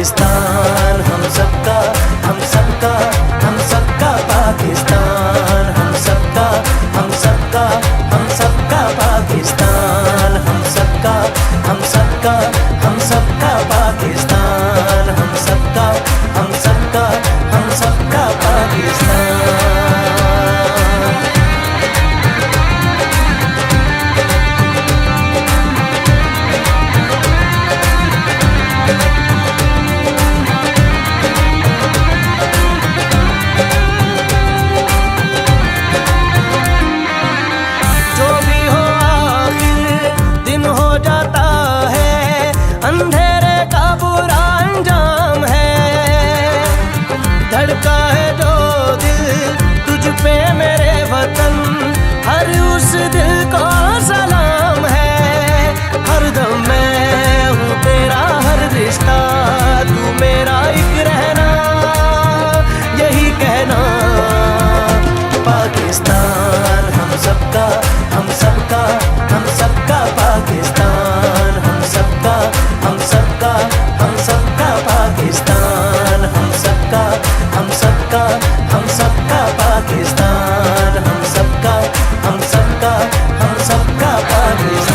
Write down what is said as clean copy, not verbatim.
पाकिस्तान हम सबका, हम सबका, हम सबका पाकिस्तान हम सबका, हम सबका, हम सबका पाकिस्तान हम सबका, हम सबका, हम सबका पाकिस्तान हम सबका, हम सबका, हम सबका पाकिस्तान। अंधेरे का बुरा अंजाम है, धड़का है जो दिल तुझ पे मेरे वतन, हर उस दिल को सलाम है। हर दम मैं हूँ तेरा, हर रिश्ता तू मेरा एक रहना, यही कहना। पाकिस्तान हम सबका, हम सबका, हम सबका पाकिस्तान हम सबका, हम सबका, हम सबका पाकिस्तान हम सबका, हम सबका, हम सबका पाकिस्तान हम सबका, हम सबका, हम सबका पाकिस्तान।